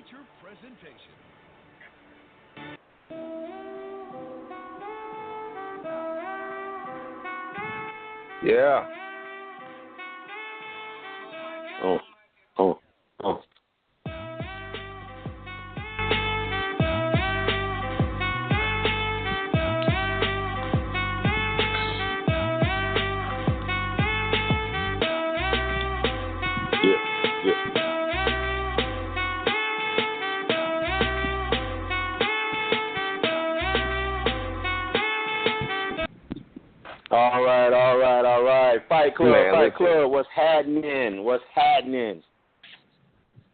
feature presentation. Yeah. Oh, oh, oh. All right. Fight Club, Man, Fight listen. Club. What's happening?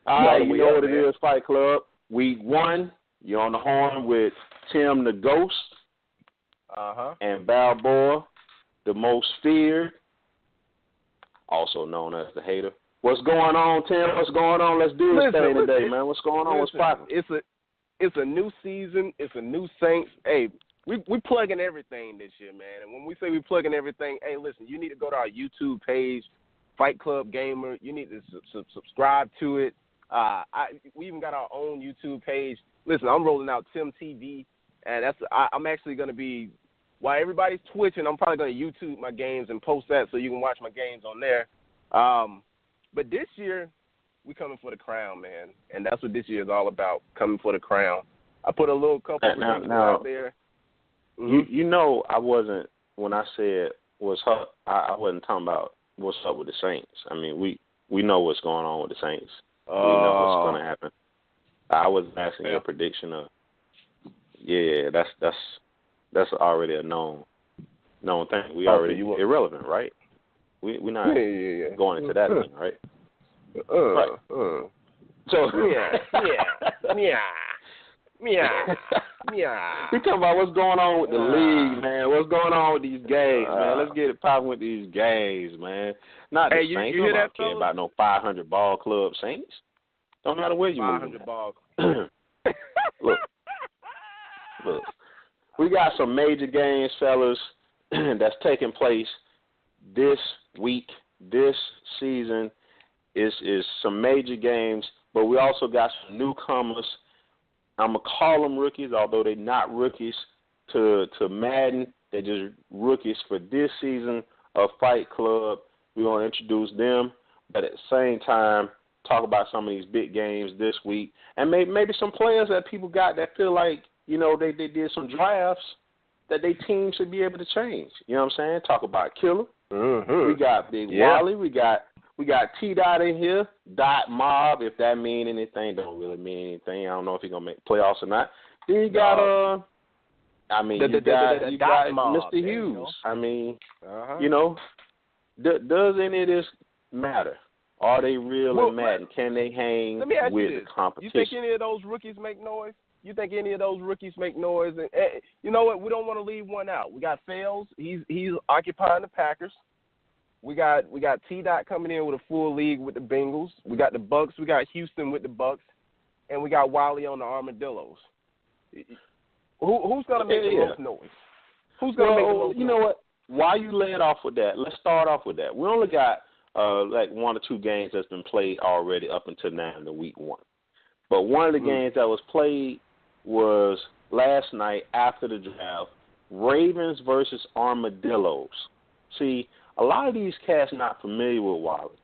All right, you know what it is, Fight Club. Week 1, you're on the horn with Tim the Ghost and Balboa, the most feared, also known as the hater. What's going on, Tim? What's going on? Let's do this thing today, man. What's going on? What's poppin'? It's a new season. It's a new Saints. Hey, we plugging everything this year, man. And when we say we plugging everything, hey, listen, you need to go to our YouTube page, Fight Club Gamer. You need to subscribe to it. We even got our own YouTube page. Listen, I'm rolling out Tim TV, and I'm actually going to be, while everybody's twitching, I'm probably going to YouTube my games and post that so you can watch my games on there. But this year, we coming for the crown, man, and that's what this year is all about, coming for the crown. I put a little couple predictions out there. Mm-hmm. You know, I wasn't, when I said what's up, I wasn't talking about what's up with the Saints. I mean, we know what's going on with the Saints. We know what's going to happen. I was asking a prediction of, that's already a known thing. We already irrelevant, right? We're not going into that thing, right? Right. So we talking about what's going on with the league, man. What's going on with these games, man? Let's get it popping with these games, man. Not the Saints. You hear that, care about no 500 ball club Saints. Don't matter where you move. 500 ball. Look. We got some major games, fellas, that's taking place this week, this season. Is some major games, but we also got some newcomers. I'm going to call them rookies, although they're not rookies to Madden. They're just rookies for this season of Fight Club. We're going to introduce them, but at the same time, talk about some of these big games this week. And maybe some players that people got that feel like, you know, they did some drafts that their team should be able to change. You know what I'm saying? Talk about Killer. Mm-hmm. We got Big Wally. We got tdot in here, dot mob. If that mean anything, don't really mean anything. I don't know if he's gonna make playoffs or not. Then you got you got Mr. Hughes. Go. I mean, you know, does any of this matter? Are they real in Madden? Can they hang with the competition? You think any of those rookies make noise? And you know what? We don't want to leave one out. We got Fa7es. He's occupying the Packers. We got tdot coming in with a full league with the Bengals. We got the Bucks. We got Houston with the Bucks, and we got Wally on the Armadillos. Who's gonna make the most noise? Who's gonna make the most noise? You know what? While you lay it off with that, let's start off with that. We only got like 1 or 2 games that's been played already up until now in the week 1. But one of the games that was played was last night after the draft, Ravens versus Armadillos. See, a lot of these cats not familiar with Wally.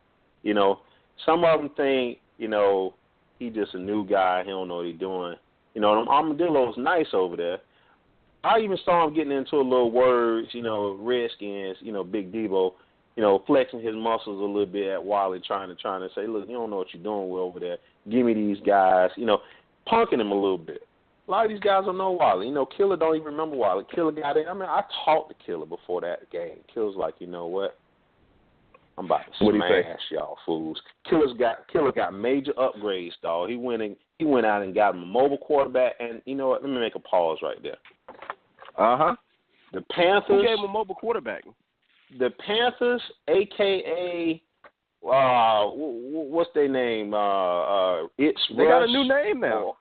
You know, some of them think, you know, he just a new guy. He don't know what he's doing. You know, them Armadillos nice over there. I even saw him getting into a little words, you know, Redskins, you know, Big Debo, you know, flexing his muscles a little bit at Wally, trying to say, look, you don't know what you're doing over there. Give me these guys, you know, punking him a little bit. A lot of these guys don't know Wally. You know, Killer don't even remember Wally. Killer got it. I mean, I talked to Killer before that game. Killer's like, you know what? I'm about to smash y'all fools. Killer got major upgrades, dog. He went out and got him a mobile quarterback, and you know what? Let me make a pause right there. The Panthers. Who gave him a mobile quarterback? The Panthers, a.k.a. What's their name? They got a new name now.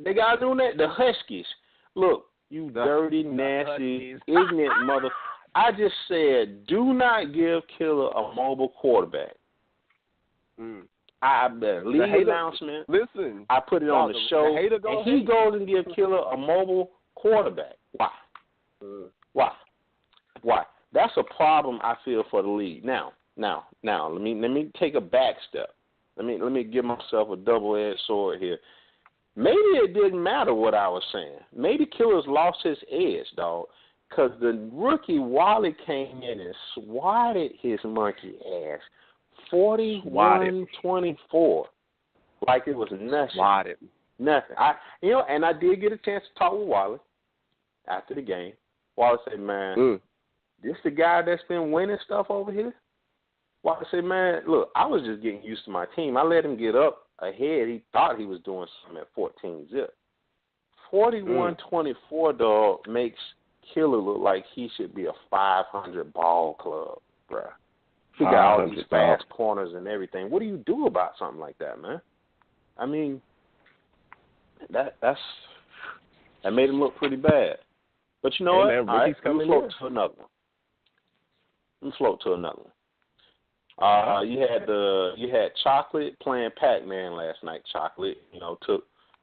They got a new name. The Huskies. Look, you dirty, nasty, ignorant mother. I just said, do not give Killer a mobile quarterback. The league announcement. Listen, I put it on the show, and he goes and gives Killer a mobile quarterback. Why? Why? That's a problem I feel for the league. Now, let me take a back step. Let me give myself a double-edged sword here. Maybe it didn't matter what I was saying. Maybe Killer's lost his edge, dog, because the rookie Wally came in and swatted his monkey ass 41-24, like it was nothing. Nothing. And I did get a chance to talk with Wally after the game. Wally said, "Man, this the guy that's been winning stuff over here?" Wally said, "Man, look, I was just getting used to my team. I let him get up ahead. He thought he was doing something at 14-0. 41-24, dog, makes Killer look like he should be a 500 ball club, bruh. He got all these fast corners and everything. What do you do about something like that, man? I mean, that made him look pretty bad. But you know what? Man, all right, let me float to another one. You had Chocolate playing Pac-Man last night. Chocolate,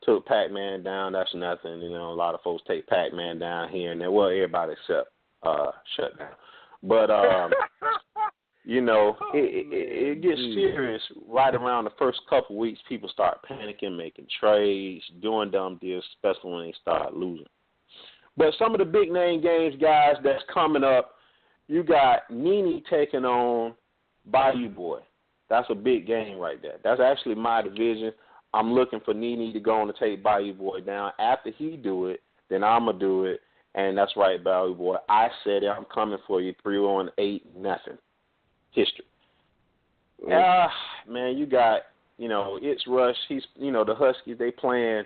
took Pac-Man down. That's nothing. A lot of folks take Pac-Man down here and there. Well, everybody except Shutdown. But it gets serious right around the first couple weeks. People start panicking, making trades, doing dumb deals, especially when they start losing. But some of the big name games, guys, that's coming up, you got Nene taking on Bayou Boy. That's a big game right there. That's actually my division. I'm looking for Nene to go on to take Bayou Boy down. After he do it, then I'm going to do it. And that's right, Bayou Boy. I said it. I'm coming for you. 3-8, nothing. History. Man, you got, it's Rush. He's, the Huskies, they playing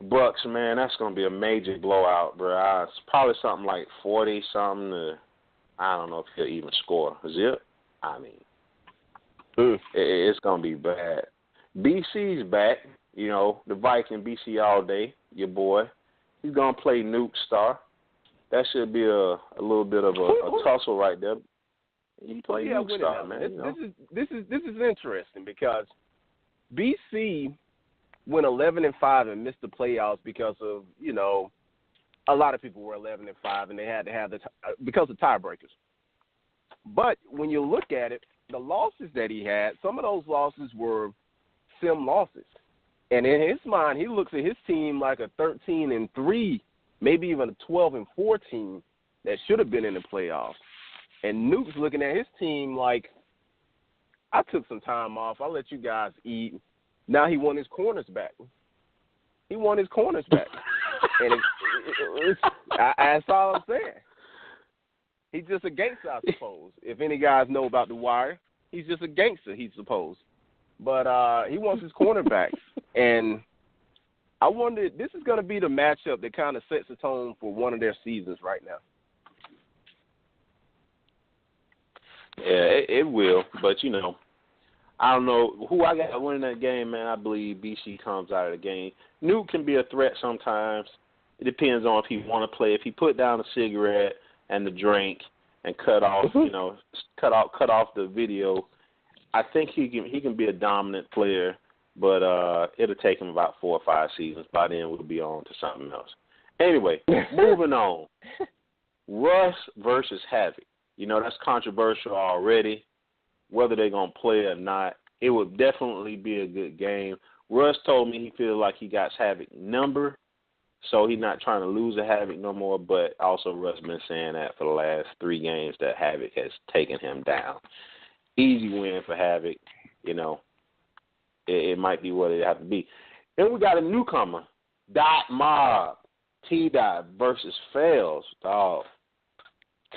Bucks, man. That's going to be a major blowout, bro. It's probably something like 40-something to, I don't know if he'll even score. Zip? I mean, it's going to be bad. BC's back, the Viking, BC all day, your boy. He's going to play Nuke Star. That should be a little bit of a tussle right there. He played Nuke Star, man. This is interesting because BC went 11-5 and missed the playoffs because of, a lot of people were 11-5 and they had to have because of tiebreakers. But when you look at it, the losses that he had, some of those losses were sim losses. And in his mind, he looks at his team like a 13-3, maybe even a 12-4 team that should have been in the playoffs. And Nuke's looking at his team like, I took some time off. I'll let you guys eat. Now he won his corners back. And that's all I'm saying. He's just a gangster, I suppose. If any guys know about The Wire, he's just a gangster, he's supposed. But he wants his cornerback. And I wonder, this is going to be the matchup that kind of sets the tone for one of their seasons right now. Yeah, it will. But, I don't know who I got winning that game, man. I believe BC comes out of the game. Nuke can be a threat sometimes. It depends on if he want to play. If he put down a cigarette and the drink and cut off the video, I think he can be a dominant player, but it'll take him about 4 or 5 seasons. By then we'll be on to something else. Anyway, moving on. Russ versus Havoc. That's controversial already. Whether they're going to play or not, it would definitely be a good game. Russ told me he feels like he got Havoc number, so he's not trying to lose a Havoc no more, but also Russ been saying that for the last 3 games that Havoc has taken him down. Easy win for Havoc, It might be what it have to be. Then we got a newcomer, Dot Mob, T-Dot versus Fa7es, dog.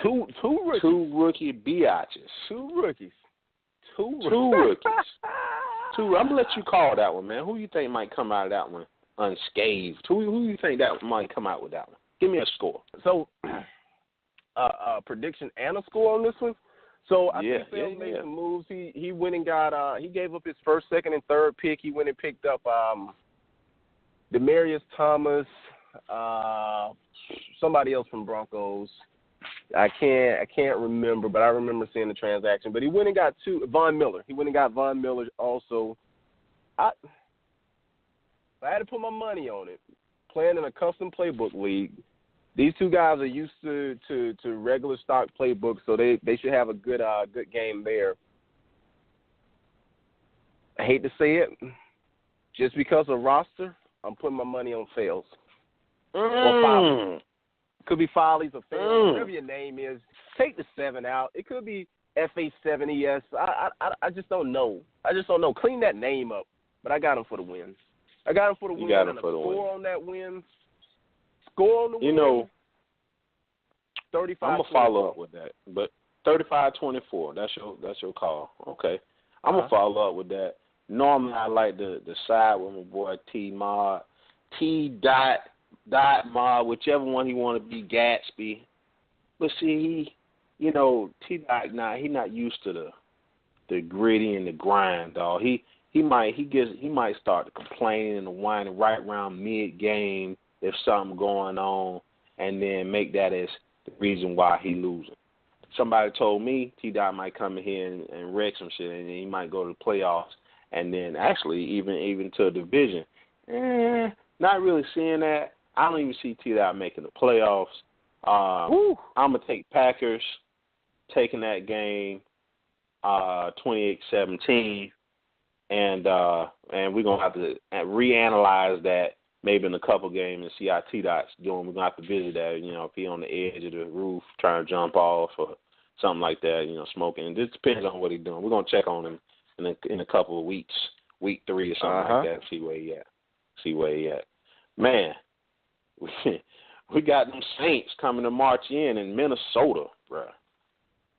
Two rookies. 2 rookie biatches. 2 rookies. 2 rookies. I'm going to let you call that one, man. Who you think might come out of that one unscathed? Who you think that might come out with that one? Give me a score. So, prediction and a score on this one? So I think Fa7es made some moves. He went and got he gave up his first, second, and third pick. He went and picked up Demarius Thomas, somebody else from Broncos. I can't remember, but I remember seeing the transaction. But he went and got Von Miller. He went and got Von Miller also. I had to put my money on it. Playing in a custom playbook league, these two guys are used to regular stock playbooks, so they should have a good game there. I hate to say it, just because of roster, I'm putting my money on Fa7es. Or Fa7es. Could be Follies or Fa7es, whatever your name is. Take the 7 out. It could be Fa7es. I just don't know. Clean that name up. But I got him for the win. I got him for the win. You got him for the win. Score on that win. Score on the win. You know, 35. I'm gonna follow up with that, but 35-24. That's your call. Okay, I'm gonna follow up with that. Normally, I like to side with my boy T-Mod, T-dot Mod, whichever one he want to be, Gatsby. But see, T-Dot he not used to the gritty and the grind, dog. He might start to complain and whining right around mid game if something going on, and then make that as the reason why he losing. Somebody told me T-Dot might come in here and wreck some shit, and then he might go to the playoffs, and then actually even to a division. Not really seeing that. I don't even see T-Dot making the playoffs. I'm going to take Packers taking that game 28-17, and we're going to have to reanalyze that maybe in a couple games and see how T-Dot's doing. We're going to have to visit that, if he's on the edge of the roof trying to jump off or something like that, smoking. It just depends on what he's doing. We're going to check on him in a couple of weeks, week 3 or something like that, see where he at. Man, we got them Saints coming to march in Minnesota, bruh.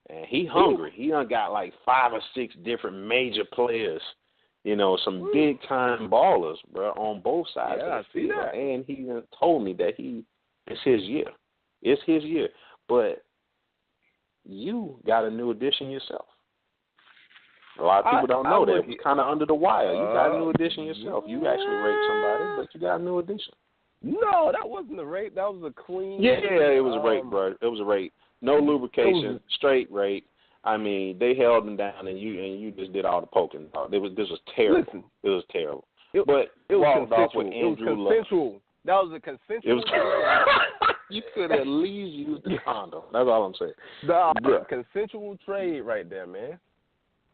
And he hungry. He done got like 5 or 6 different major players, some big-time ballers, bro, on both sides of the field. That. And he told me that it's his year. It's his year. But you got a new addition yourself. A lot of people don't know that. It's kind of under the wire. You got a new addition yourself. You actually raped somebody, but you got a new addition. No, that wasn't a rape. That was a clean. Yeah, it was a rape, bro. It was a rape. No lubrication, straight rape. I mean, they held him down, and you just did all the poking. This was terrible. Listen, it was terrible. It was consensual. That was a consensual. It was. You could at least use the condom. That's all I'm saying. Consensual trade right there, man.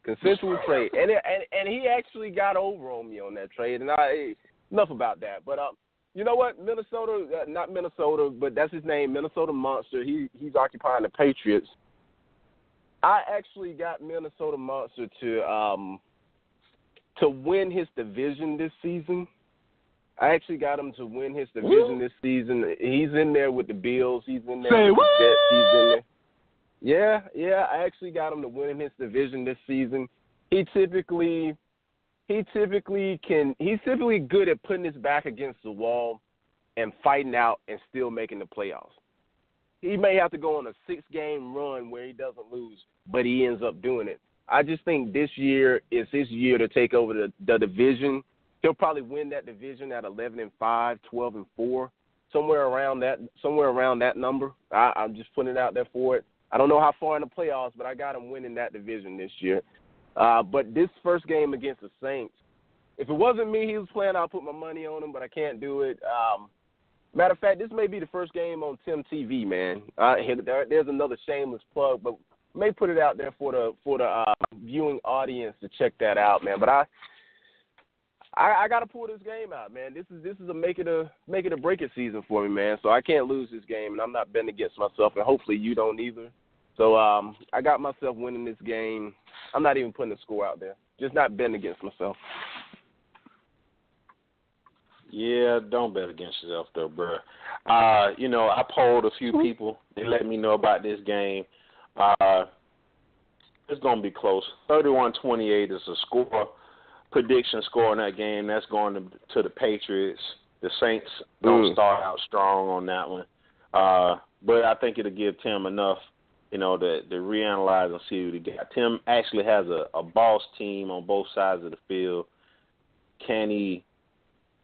Consensual trade, and he actually got over on me on that trade. And enough about that. But you know what? Minnesota, not Minnesota, but that's his name, Minnesota Monster. He's occupying the Patriots. I actually got Minnesota Monster to win his division this season. I actually got him to win his division this season. He's in there with the Bills. He's in there with the Jets. He's in there. Yeah. I actually got him to win his division this season. He's typically good at putting his back against the wall and fighting out and still making the playoffs. He may have to go on a 6-game run where he doesn't lose, but he ends up doing it. I just think this year is his year to take over the division. He'll probably win that division at 11-5, 12-4, somewhere around that number. I'm just putting it out there for it. I don't know how far in the playoffs, but I got him winning that division this year. But this first game against the Saints, if it wasn't me he was playing, I'll put my money on him, but I can't do it. Matter of fact, this may be the first game on Tim TV, man. There's another shameless plug, but may put it out there for the viewing audience to check that out, man. But I got to pull this game out, man. This is a make it or break it season for me, man. So I can't lose this game, and I'm not betting against myself, and hopefully you don't either. So I got myself winning this game. I'm not even putting the score out there. Just not betting against myself. Yeah, don't bet against yourself, though, bro. I polled a few people. They let me know about this game. It's going to be close. 31-28 is a prediction score in that game. That's going to the Patriots. The Saints don't start out strong on that one. But I think it'll give Tim enough, to reanalyze and see what he got. Tim actually has a boss team on both sides of the field. Can he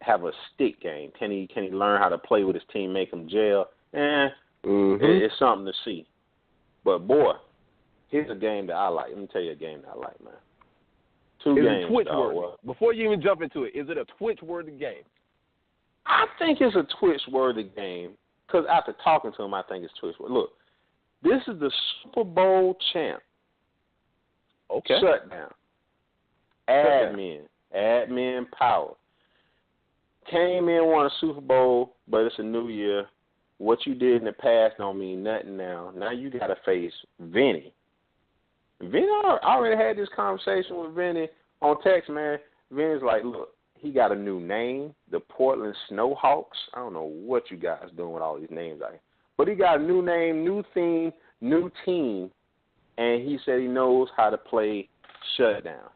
have a stick game? Can he learn how to play with his team, make them gel? It's something to see. But, boy, here's a game that I like. Let me tell you a game that I like, man. Two Is games. it Twitch-worthy? Before you even jump into it, is it a Twitch-worthy game? I think it's a Twitch-worthy game because after talking to him, I think it's Twitch-worthy. Look, this is the Super Bowl champ. Okay. Shutdown. Admin power. Came in, won a Super Bowl, but it's a new year. What you did in the past don't mean nothing now. Now you got to face Vinny. I already had this conversation with Vinny on text, man. Vinny's like, look, he got a new name, the Portland Snowhawks. I don't know what you guys doing with all these names out here. But he got a new name, new theme, new team, and he said he knows how to play shutdown.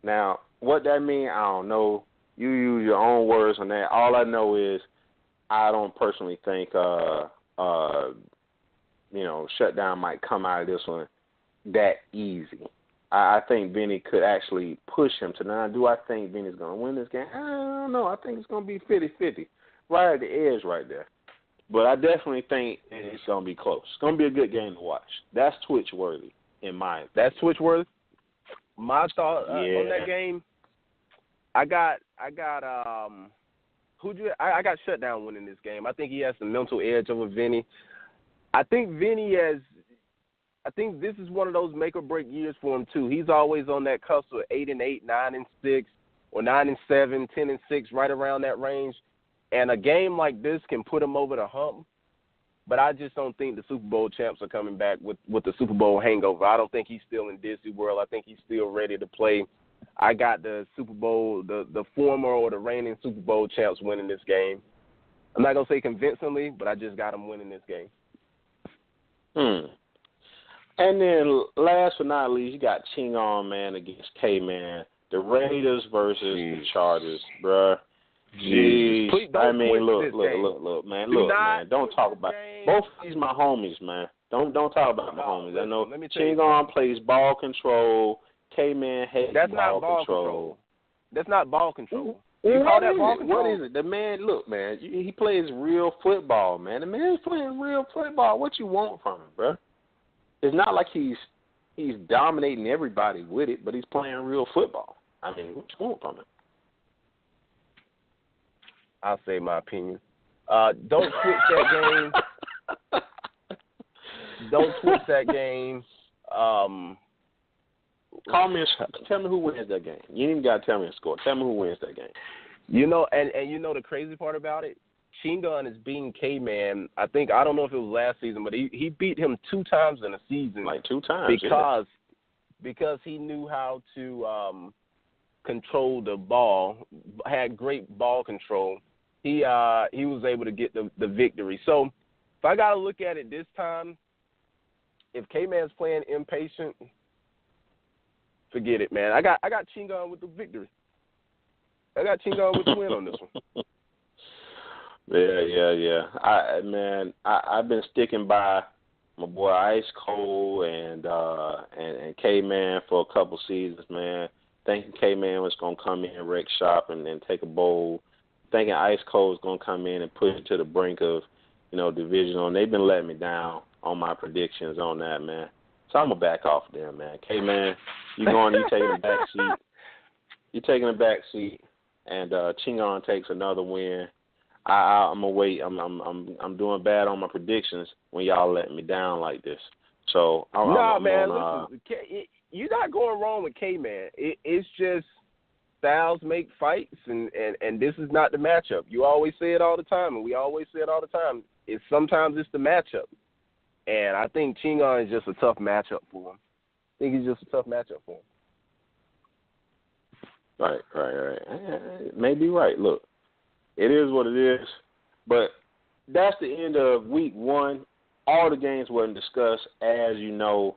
Now, what that means, I don't know. You use your own words on that. All I know is I don't personally think, shutdown might come out of this one that easy. I think Vinny could actually push him to 9. Do I think Vinny's going to win this game? I don't know. I think it's going to be 50-50, right at the edge right there. But I definitely think it's going to be close. It's going to be a good game to watch. That's Twitch-worthy, in my opinion. That's Twitch-worthy? My thought on that game, I got shutdown winning this game. I think he has the mental edge over Vinny. I think this is one of those make or break years for him too. He's always on that cusp of 8-8, 9-6, or 9-7, 10-6, right around that range. And a game like this can put him over the hump. But I just don't think the Super Bowl champs are coming back with the Super Bowl hangover. I don't think he's still in Disney World. I think he's still ready to play. I got the Super Bowl, the former or the reigning Super Bowl champs winning this game. I'm not going to say convincingly, but I just got them winning this game. And then last but not least, you got Chingon, man, against K-Man. The Raiders versus the Chargers, bruh. Jeez. I mean, look, man. Look, man. Don't talk about both of these my homies, man. Don't talk about my homies. I know Chingon plays ball control. K-Man hates ball control. That's not ball control. You call that ball control? What is it? The man, look, man. He plays real football, man. The man's playing real football. What you want from him, bro? It's not like he's dominating everybody with it, but he's playing real football. I mean, what you want from him? I'll say my opinion. Don't switch that game. Don't switch that game. Tell me who wins that game. You ain't even got to tell me the score. Tell me who wins that game. You know, and you know the crazy part about it? Chingon is beating K-Man. I don't know if it was last season, but he beat him 2 times in a season. Like 2 times, because he knew how to control the ball, had great ball control. He was able to get the victory. So if I got to look at it this time, if K-Man's playing impatient, forget it, man. I got Chingon with the victory. I got Chingon with the win on this one. Yeah. I've been sticking by my boy Ice Cold and K-Man for a couple seasons, man. Thinking K-Man was gonna come in and wreck shop and take a bowl. Thinking Ice Cold was gonna come in and push it to the brink of, divisional. And they've been letting me down on my predictions on that, man. So I'm gonna back off them, man. K-Man, you taking the back seat. You taking the back seat, and Chingon takes another win. I'm gonna wait. I'm doing bad on my predictions when y'all let me down like this. So listen, you're not going wrong with K-Man. It's just styles make fights, and this is not the matchup. You always say it all the time, and we always say it all the time. Sometimes it's the matchup, and I think Chingon is just a tough matchup for him. I think he's just a tough matchup for him. Right. Maybe right. Look. It is what it is, but that's the end of week 1. All the games wasn't discussed, as you know,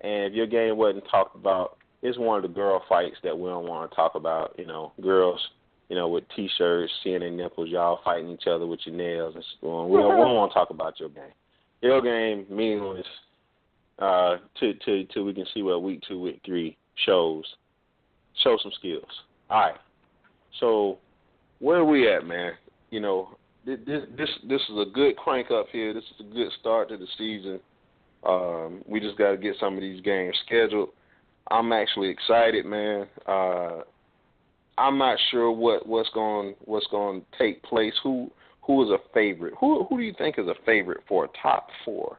and if your game wasn't talked about, it's one of the girl fights that we don't want to talk about. Girls, with T-shirts, seeing their nipples, y'all fighting each other with your nails, and so we don't want to talk about your game. Your game meaningless till we can see what week 2, week 3 shows. Show some skills. All right, so. Where are we at, man? This is a good crank up here. This is a good start to the season. We just got to get some of these games scheduled. I'm actually excited, man. I'm not sure what's going to take place. Who is a favorite? Who do you think is a favorite for a top four?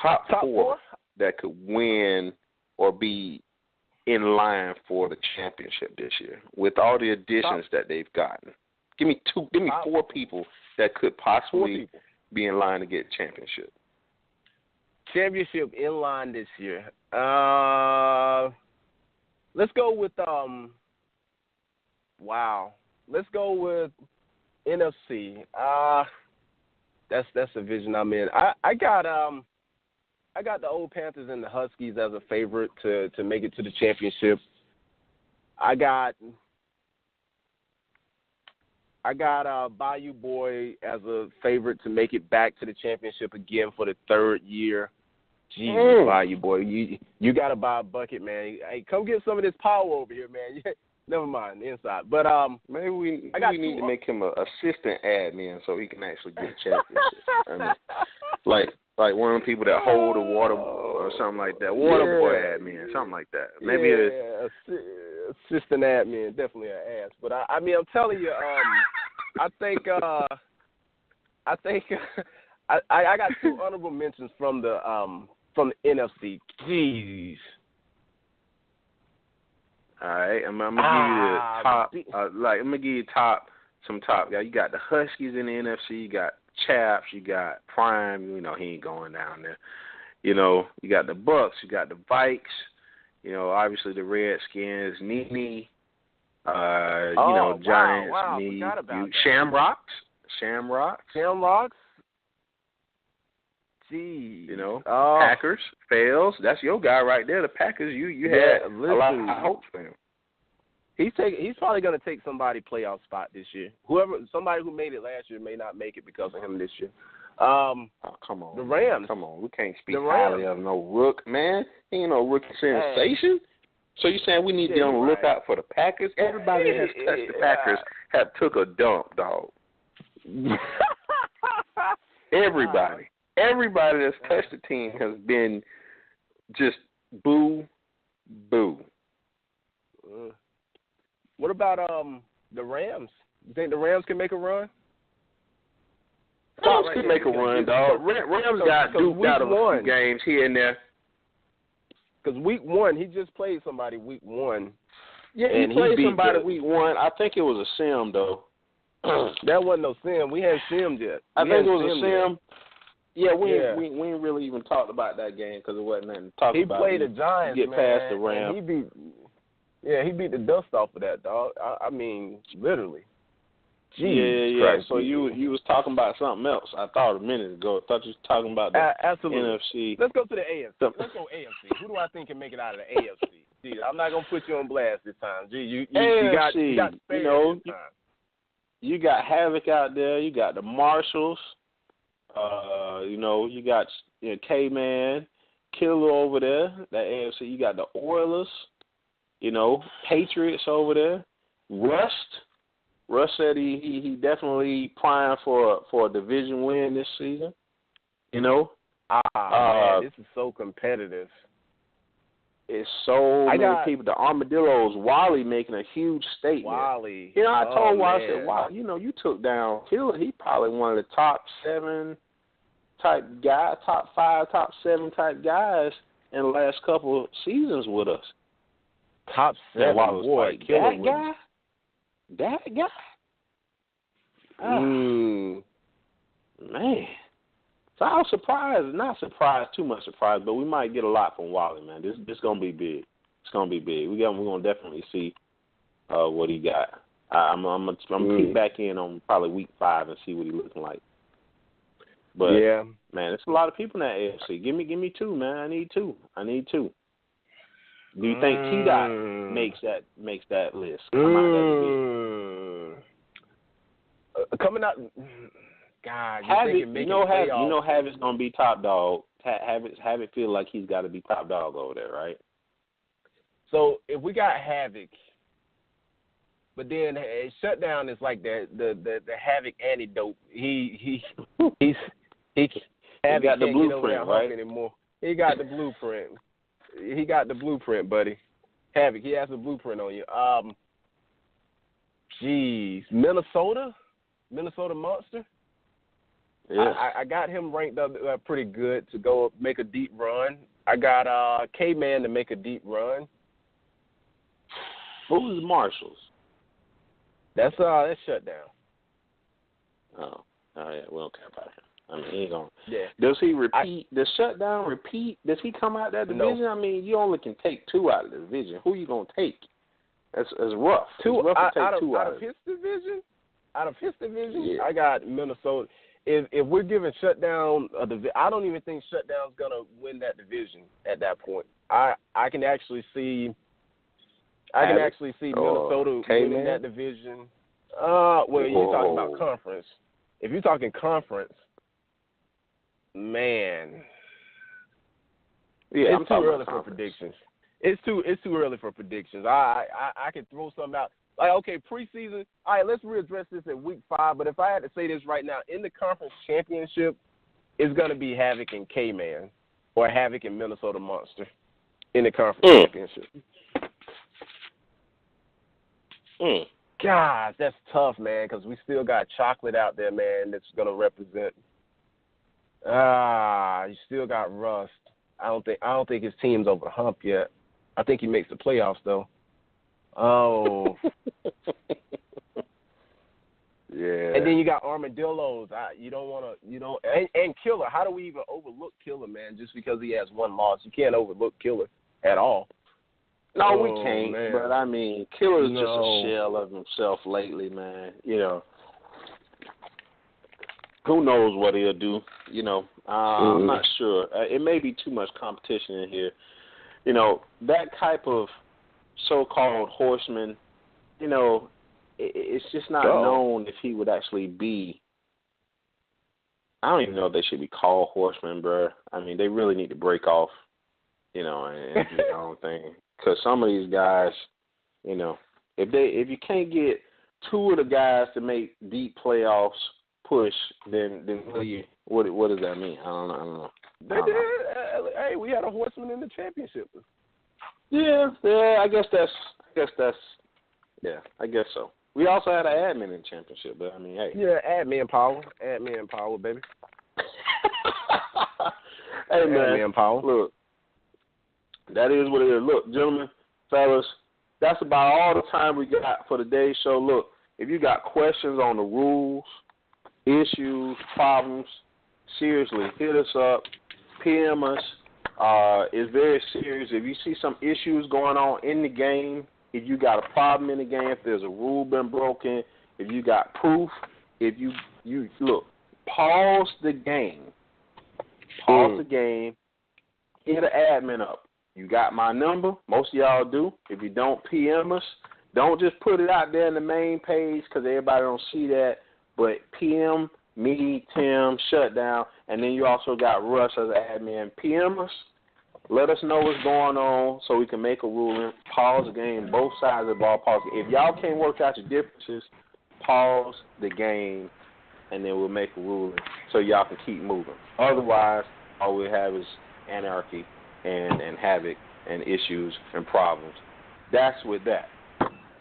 Top four that could win or be in line for the championship this year with all the additions that they've gotten. Give me four people that could possibly be in line to get championship. Championship in line this year. Let's go with Let's go with NFC. That's the division I'm in. I got the old Panthers and the Huskies as a favorite to make it to the championship. I got Bayou Boy as a favorite to make it back to the championship again for the third year. Jeez, Bayou Boy, you got to buy a bucket, man. Hey, come get some of this power over here, man. Never mind, inside. But maybe we need to make him an assistant admin so he can actually get championships. I mean, like one of the people that hold the water or something like that. Water boy admin, something like that. Maybe assistant admin, definitely an ass. But I mean, I'm telling you, I think I got two honorable mentions from the NFC. Jeez. All right, I'm gonna give you the top. I'm gonna give you some top guys. You got the Huskies in the NFC. You got Chaps. You got Prime. You know he ain't going down there. You know you got the Bucks. You got the Vikes. You know obviously the Redskins. Nene. Giants. Wow. Forgot about that. Shamrocks. Jeez. You know, Packers, Fa7es. That's your guy right there. The Packers. You had a lot of hopes for him. He's probably going to take somebody's playoff spot this year. Somebody who made it last year may not make it because of him this year. Come on. The Rams. Come on. We can't speak highly of no Rook, man. He ain't no rookie sensation. So you saying we need to be on the lookout for the Packers? Everybody that has touched the Packers have took a dump, dog. Everybody. Everybody that's touched the team has been just boo. What about the Rams? You think the Rams can make a run? Rams can make a run, dog. Rams got duped out of a few games here and there. Because week one, he just played somebody week one. Yeah, he played somebody week one. I think it was a sim, though. That wasn't no sim. We hadn't simmed yet. I think it was a sim. Yeah, we ain't really even talked about that game because it wasn't nothing to talk about. He played the Giants, get past the Rams. He beat the dust off of that, dog. I mean, literally. Jeez, Christ. So you was talking about something else. I thought a minute ago. I thought you was talking about the NFC. Let's go to the AFC. Let's go AFC. Who do I think can make it out of the AFC? Gee, I'm not gonna put you on blast this time. Gee, you got spared this time. You got Havoc out there. You got the Marshalls. You got K-Man, Killer over there. That AFC. You got the Oilers. Patriots over there. Russ said he definitely primed for a division win this season. Man, this is so competitive. It's so many people. The Armadillos, Wally making a huge statement. Wally. I told Wally, I said, wow, you took down Killer. He probably one of the top 7 type guys, top 5, top 7 type guys in the last couple of seasons with us. Top 7, boy. That guy? Man. So I was surprised, not surprised, too much surprised, but we might get a lot from Wally, man. This going to be big. It's going to be big. We're going to definitely see what he got. I'm going to peek back in on probably week 5 and see what he's looking like. But, man, there's a lot of people in that AFC. Give me 2, man. I need 2. Do you think tdot makes that list? Coming out, God, Havett's gonna be top dog. Have it feel like he's got to be top dog over there, right? So if we got Havoc, but then shutdown is like the Havoc antidote. He got the blueprint, right? Anymore. He got the blueprint. He got the blueprint, buddy. Havoc, he has the blueprint on you. Minnesota Monster. Yeah. I got him ranked up pretty good to go make a deep run. I got K-Man to make a deep run. Who's Marshalls? That's shut down. Oh yeah, we don't care about him. I mean, he ain't gonna. Yeah. Does he repeat? Does shutdown repeat? Does he come out that division? No. I mean, you only can take 2 out of the division. Who you gonna take? That's rough. Two it's rough to take out of 2 out of his division. Out of his division, Yeah. I got Minnesota. If we're giving shutdown a division, I don't even think shutdown's gonna win that division at that point. I can actually see. Minnesota winning that division. Well, you're talking about conference. If you're talking conference, man. Yeah, it's too early for predictions. It's too early for predictions. I can throw something out. Like, okay, preseason. All right, let's readdress this at week 5. But if I had to say this right now, in the conference championship, it's gonna be Havoc and K-Man, or Havoc and Minnesota Monster in the conference championship. God, that's tough, man, because we still got Chocolate out there, man, that's going to represent. You still got Rust. I don't think his team's over the hump yet. I think he makes the playoffs, though. Oh. Yeah. And then you got Armadillos. And Killer. How do we even overlook Killer, man, just because he has 1 loss? You can't overlook Killer at all. No, we can't. Man. But, I mean, Killer's just a shell of himself lately, man. You know, who knows what he'll do? You know, I'm not sure. It may be too much competition in here. You know, that type of so-called horseman, you know, it's just not known if he would actually be. I don't even know if they should be called horsemen, bro. I mean, they really need to break off, you know, and do their own thing. Because some of these guys, you know, if you can't get 2 of the guys to make deep playoffs push, then what does that mean? I don't know. They did. Hey, we had a horseman in the championship. Yeah. I guess so. We also had an admin in the championship, but I mean, hey. Yeah, admin power, baby. Hey, man. Admin power. Look. That is what it is. Look, gentlemen, fellas, that's about all the time we got for today's show. Look, if you got questions on the rules, issues, problems, seriously, hit us up, PM us. It's very serious. If you see some issues going on in the game, if you got a problem in the game, if there's a rule been broken, if you got proof, if you look, pause the game. Pause the game. Hit an admin up. You got my number. Most of y'all do. If you don't, PM us. Don't just put it out there in the main page because everybody don't see that. But PM me, Tim, Shutdown, and then you also got Russ as an admin. PM us. Let us know what's going on so we can make a ruling. Pause the game. Both sides of the ball pause. If y'all can't work out your differences, pause the game, and then we'll make a ruling so y'all can keep moving. Otherwise, all we have is anarchy and havoc and issues and problems. That's with that.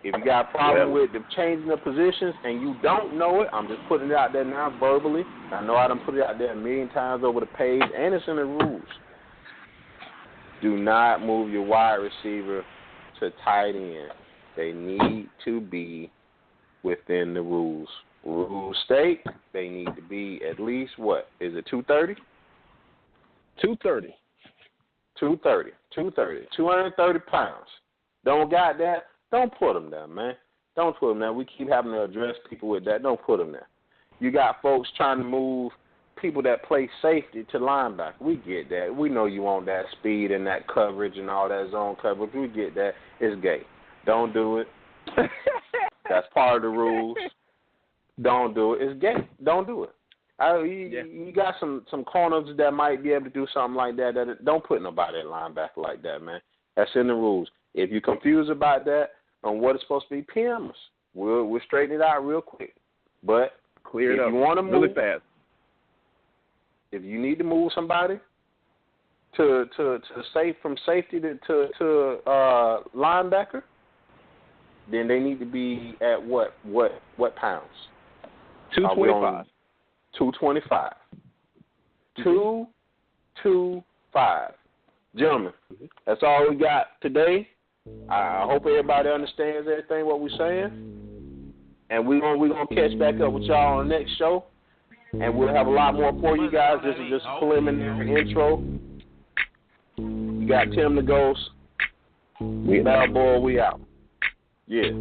If you got a problem with them changing the positions and you don't know it, I'm just putting it out there now verbally. I know I done put it out there 1,000,000 times over the page, and it's in the rules. Do not move your wide receiver to tight end. They need to be within the rules. Rules state they need to be at least, what, is it 230? 230. 230 pounds. Don't got that? Don't put them there, man. Don't put them there. We keep having to address people with that. Don't put them there. You got folks trying to move people that play safety to linebacker. We get that. We know you want that speed and that coverage and all that zone coverage. We get that. It's gay. Don't do it. That's part of the rules. Don't do it. It's gay. Don't do it. You got some corners that might be able to do something like that. Don't put nobody at linebacker like that, man. That's in the rules. If you're confused about that on what it's supposed to be, PM us. We'll straighten it out real quick. But clear it up. If you want to move really fast, if you need to move somebody, to from safety to linebacker, then they need to be at what pounds? 225. 225. 225. Gentlemen, that's all we got today. I hope everybody understands everything what we're saying. And we're gonna catch back up with y'all on the next show. And we'll have a lot more for you guys. This is just a preliminary intro. You got Tim the Ghost. Balboa, we out. Yeah.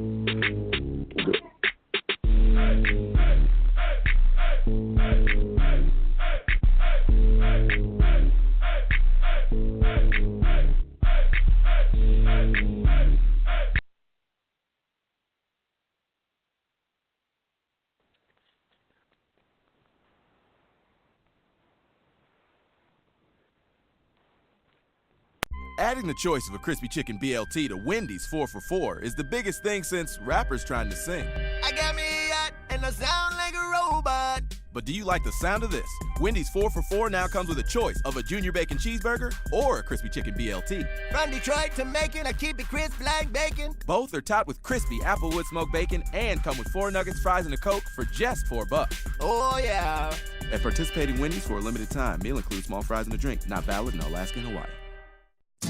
Adding the choice of a crispy chicken BLT to Wendy's 4 for $4 is the biggest thing since rappers trying to sing. I got me a yacht and I sound like a robot. But do you like the sound of this? Wendy's 4 for $4 now comes with a choice of a junior bacon cheeseburger or a crispy chicken BLT. From Detroit to Macon, I keep it crisp like bacon. Both are topped with crispy applewood smoked bacon and come with 4 nuggets, fries, and a Coke for just $4. Oh, yeah. At participating Wendy's for a limited time. Meal includes small fries and a drink. Not valid in Alaska and Hawaii.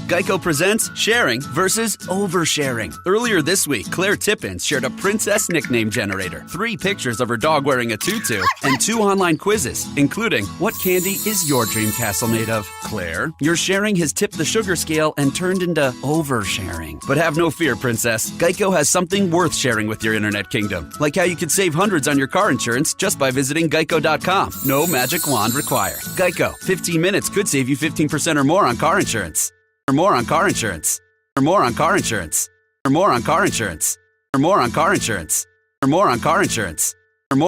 Geico presents sharing versus oversharing. Earlier this week, Claire Tippins shared a princess nickname generator, 3 pictures of her dog wearing a tutu, and 2 online quizzes, including what candy is your dream castle made of? Claire, your sharing has tipped the sugar scale and turned into oversharing. But have no fear, princess. Geico has something worth sharing with your internet kingdom, like how you could save hundreds on your car insurance just by visiting geico.com. No magic wand required. Geico, 15 minutes could save you 15% or more on car insurance. Or more on car insurance. Or more on car insurance. Or more on car insurance. Or more on car insurance. Or more on car insurance.